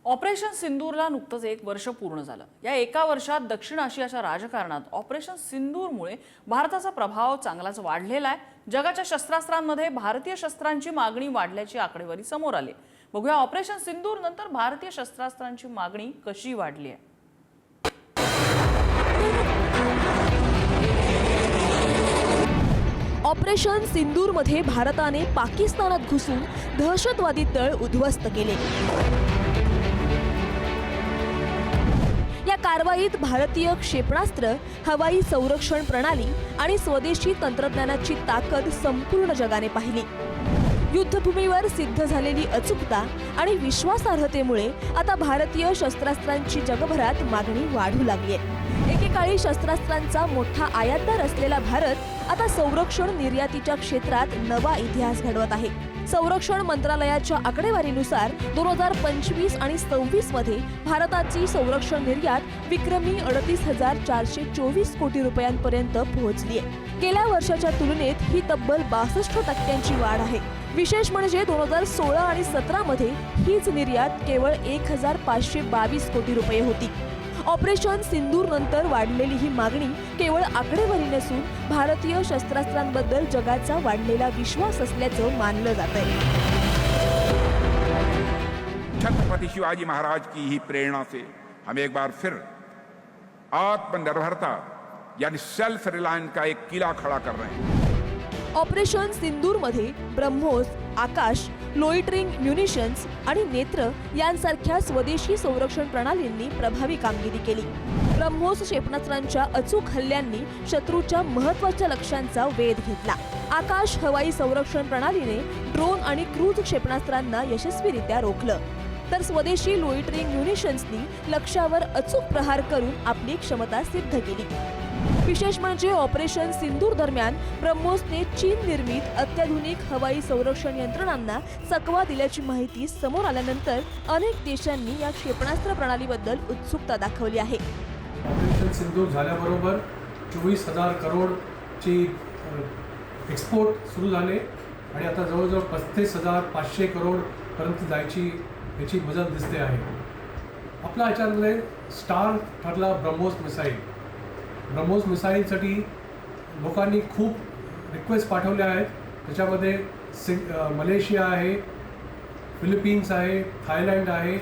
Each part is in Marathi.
ऑपरेशन सिंदूरला नुकतंच 1 वर्ष पूर्ण झालं। या एका वर्षात दक्षिण आशियाच्या राजकारणात ऑपरेशन सिंदूरमुळे भारताचा प्रभाव चांगलाच वाढलेला आहे। जगाच्या शस्त्रास्त्रांमध्ये भारतीय शस्त्रांची मागणी वाढल्याची आकडेवारी समोर आली। बघूया ऑपरेशन सिंदूर नंतर भारतीय शस्त्रास्त्रांची मागणी कशी वाढली आहे। ऑपरेशन सिंदूरमध्ये भारताने पाकिस्तानात घुसून दहशतवादी तळ उद्ध्वस्त केले। या कारवाईत भारतीय क्षेपणास्त्र, हवाई संरक्षण प्रणाली आणि स्वदेशी तंत्रज्ञानाची ताकद संपूर्ण जगाने पाहिली। युद्धभूमीवर सिद्ध झालेली अचूकता आणि विश्वासार्हतेमुळे आता भारतीय शस्त्रास्त्रांची जगभरात मागणी वाढू लागली आहे। एकेकाळी शस्त्रास्त्रांचा मोठा आयातदार असलेला भारत आता संरक्षण निर्यातीच्या क्षेत्रात नवा इतिहास घडवत आहे। संरक्षण मंत्रालयाच्या आकडेवारीनुसार 2025 आणि 26 मध्ये भारताची संरक्षण निर्यात विक्रमी 38,424 कोटी रुपयांपर्यंत पोहोचली आहे। गेल्या वर्षाच्या तुलनेत ही तब्बल 62% वाढ आहे। विशेष म्हणजे 2016 आणि 17 मध्ये हीच निर्यात केवळ 1,522 कोटी रुपये होती। ऑपरेशन सिंदूर नंतर वाढलेली ही मागणी केवळ आकडेवारी नसून भारतीय शस्त्रास्त्रांबद्दल जगाचा वाढलेला विश्वास असल्याचं मानलं जातंय। छत्रपति शिवाजी महाराज की ही प्रेरणा से हम एक बार फिर आत्मनिर्भरता यानी सेल्फ रिलायंस का एक किला खड़ा कर रहे हैं। ऑपरेशन सिंदूरमध्ये ब्रह्मोस, आकाश, लोइटरिंग म्युनिशन्स आणि नेत्र यांसारख्या स्वदेशी संरक्षण प्रणालींनी प्रभावी कामगिरी केली। ब्रह्मोस क्षेपणास्त्रांच्या अचूक हल्ल्यांनी शत्रूच्या महत्त्वाच्या लक्ष्यांचा वेध घेतला। आकाश हवाई संरक्षण प्रणालीने ड्रोन आणि क्रूझ क्षेपणास्त्रांना यशस्वीरित्या रोखलं, तर स्वदेशी लोइटरिंग म्युनिशन्सनी लक्ष्यावर अचूक प्रहार करून आपली क्षमता सिद्ध केली। विशेष म्हणजे ऑपरेशन सिंदूर दरम्यान ब्रह्मोसने चीन निर्मित अत्याधुनिक हवाई संरक्षण यंत्रणांना चकवा दिल्याची माहिती समोर आल्यानंतर अनेक देशांनी या क्षेपणास्त्र प्रणालीबद्दल उत्सुकता दाखवली आहे। ऑपरेशन सिंदूर झाल्याबरोबर 24,000 करोडची एक्सपोर्ट सुरू झाले आणि आता जवळजवळ 35,500 करोड पर्यंत जायची याची मजल दिसते आहे। आपल्या ह्याच्यामध्ये स्टार ठरला ब्रह्मोस मिसाईल। ब्रह्मोस मिसाईलसाठी लोकांनी खूप रिक्वेस्ट पाठवल्या आहेत। त्याच्यामध्ये मलेशिया आहे, फिलिपिन्स आहे, थायलंड आहे,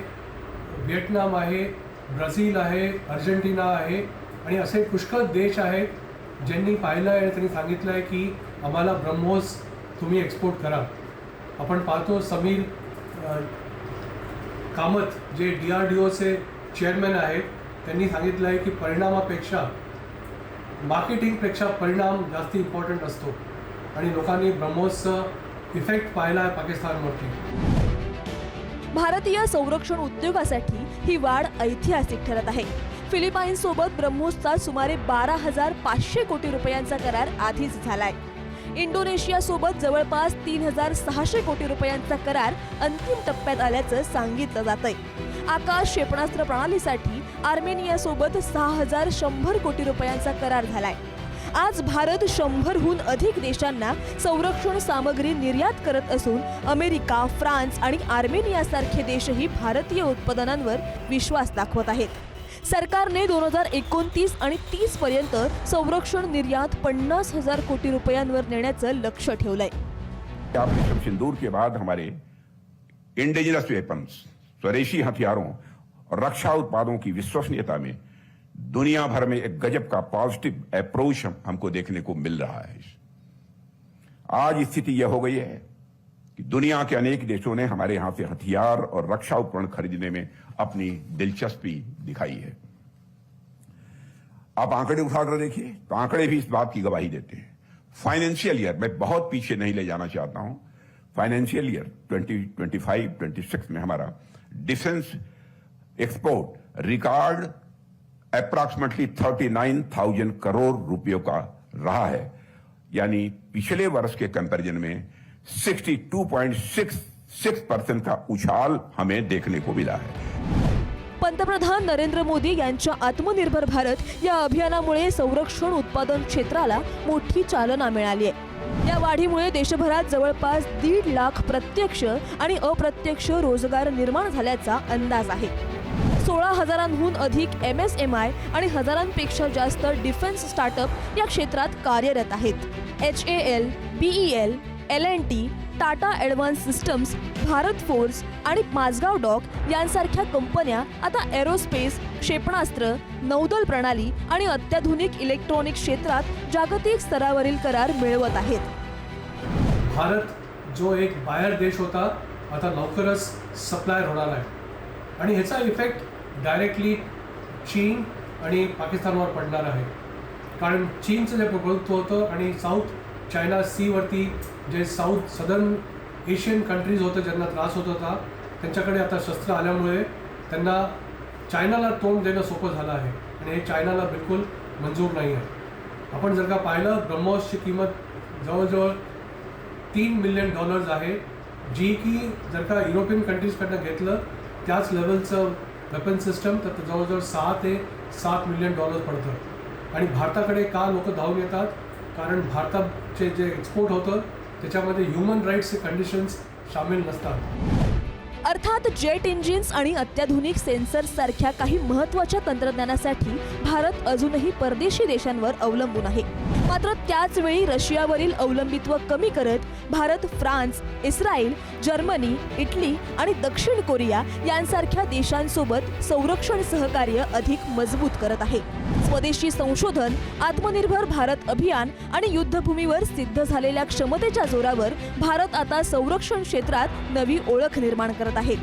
व्हिएतनाम आहे, ब्राझील आहे, अर्जेंटिना आहे आणि असे पुष्कळ देश आहेत ज्यांनी पाहिलं आहे आणि त्यांनी सांगितलं आहे की आम्हाला ब्रह्मोस तुम्ही एक्सपोर्ट करा। आपण पाहतो समीर कामत जे DRDOचे चेअरमॅन आहेत त्यांनी सांगितलं आहे की परिणामापेक्षा मार्केटिंगपेक्षा परिणाम जास्त इम्पॉर्टंट असतो आणि लोकांनी ब्रह्मोसचा इफेक्ट पाहिला आहे पाकिस्तानवरती। भारतीय संरक्षण उद्योगासाठी ही वाढ ऐतिहासिक ठरत आहे। फिलिपाईन्ससोबत ब्रह्मोसचा सुमारे 12,500 कोटी रुपयांचा करार आधीच झालाय। इंडोनेशियासोबत जवळपास 3,600 कोटी रुपयांचा करार अंतिम टप्प्यात आल्याचं सांगितलं जातंय। आकाश क्षेपणास्त्र प्रणालीसाठी आर्मेनियासोबत 6,100 कोटी रुपयांचा करार झालाय। आज भारत 100हून अधिक देशांना संरक्षण सामग्री निर्यात करत असून अमेरिका, फ्रान्स आणि आर्मेनियासारखे देशही भारतीय उत्पादनांवर विश्वास दाखवत आहेत। सरकारने 2029 आणि 30 पर्यंत संरक्षण निर्यात 50,000 कोटी रुपयांवर नेण्याचं लक्ष्य ठेवलंय। ऑपरेशन सिंदूर के बाद हमारे इंडिजिनस वेपन्स, स्वदेशी हथियारों और रक्षा उत्पादों की विश्वसनीयता में दुनिया भर में एक गजब का पॉजिटिव अप्रोच हमको देखने को मिल रहा है। आज स्थिति यह हो गई है कि दुनिया के अनेक देशों ने हमारे यहां से हथियार और रक्षा उपकरण खरीदने में अपनी दिलचस्पी दिखाई है। आप आंकड़े उठाकर देखिए तो आंकड़े भी इस बात की गवाही देते हैं। फाइनेंशियल ईयर, मैं बहुत पीछे नहीं ले जाना चाहता हूं, फाइनेंशियल ईयर 2025-26 में हमारा defence export record approximately 39,000 crore रुपयों का रहा है, यानी पिछले वर्ष के कंपैरिजन में 62.66% का उछाल हमें देखने को मिला है। पंतप्रधान नरेंद्र मोदी यांच्या आत्मनिर्भर भारत या अभियानामुळे संरक्षण उत्पादन क्षेत्राला मोठी चालना मिळाली आहे। या वाढीमुळे देशभरात जवळपास 1.5 लाख प्रत्यक्ष आणि अप्रत्यक्ष रोजगार निर्माण झाल्याचा अंदाज आहे. 16,000हून अधिक MSMI आणि हजारांपेक्षा जास्त डिफेन्स स्टार्टअप या क्षेत्रात कार्यरत आहेत. HAL, BEL, L&T, Tata advance systems, Bharat force आणि माझगाव डॉक यांसारख्या कंपन्या आता एरोस्पेस, क्षेपणास्त्र, नौदल प्रणाली आणि अत्याधुनिक इलेक्ट्रॉनिक क्षेत्रात जागतिक स्तरावरील करार मिळवत आहेत. भारत जो एक बाहेर देश होता आता लवकरच सप्लायर होणार आहे आणि ह्याचा इफेक्ट डायरेक्टली चीन आणि पाकिस्तानवर पडणार आहे. कारण चीनचं जे प्रभुत्व होतं आणि साऊथ चायना सीवरती जे साऊथ सदर्न एशियन कंट्रीज होतं ज्यांना त्रास होत होता त्यांच्याकडे आता शस्त्र आल्यामुळे त्यांना चायनाला तोंड देणं सोपं झालं आहे आणि हे चायनाला बिलकुल मंजूर नाही आहे. आपण जर का पाहिलं ब्रह्मोसची किंमत जवळजवळ $3 मिलियन आहे, जी की जर का युरोपियन कंट्रीजकडनं घेतलं त्याच लेवलचं वेपन सिस्टम तर जवळजवळ $6 ते $7 मिलियन पडतं. आणि भारताकडे का लोक धावून येतात? कारण भारताचे जे एक्सपोर्ट होतं त्याच्यामध्ये ह्युमन राईट्सचे कंडिशन्स सामील नसतात. अर्थात जेट इंजिन्स आणि अत्याधुनिक सेन्सर्स सारख्या काही महत्त्वाच्या तंत्रज्ञानासाठी भारत अजूनही परदेशी देशांवर अवलंबून आहे. मात्र त्याच वेळी रशियावरील अवलंबित्व कमी करत Bharat France, Israel, Germany, Italy आणि दक्षिण कोरिया यांसारख्या देशांसोबत संरक्षण सहकार्य अधिक मजबूत करत आहे. स्वदेशी संशोधन, आत्मनिर्भर भारत अभियान आणि युद्धभूमीवर सिद्ध झालेल्या क्षमतेच्या जोरावर भारत आता संरक्षण क्षेत्रात नवी ओळख निर्माण करत आहे.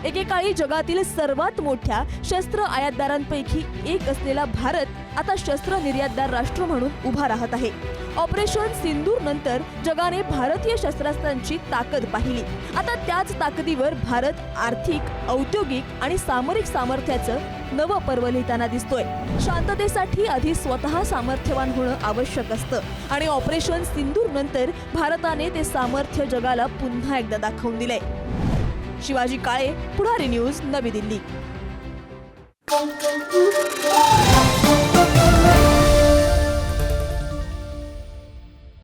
एकेकाळी जगातील सर्वात मोठ्या शस्त्र आयातदारांपैकी एक असलेला भारत आता शस्त्र निर्यातदार राष्ट्र म्हणून उभा राहत आहे. ऑपरेशन सिंदूर नंतर जगाने भारतीय शस्त्रास्त्रांची ताकद पाहिली. आता त्याच ताकदीवर भारत आर्थिक, औद्योगिक आणि सामरिक सामर्थ्याचं नवं पर्व लिहिताना दिसतोय. शांततेसाठी आधी स्वतः सामर्थ्यवान होणं आवश्यक असतं आणि ऑपरेशन सिंदूर नंतर भारताने ते सामर्थ्य जगाला पुन्हा एकदा दाखवून दिलंय. शिवाजी काळे, पुढारी न्यूज, नवी दिल्ली.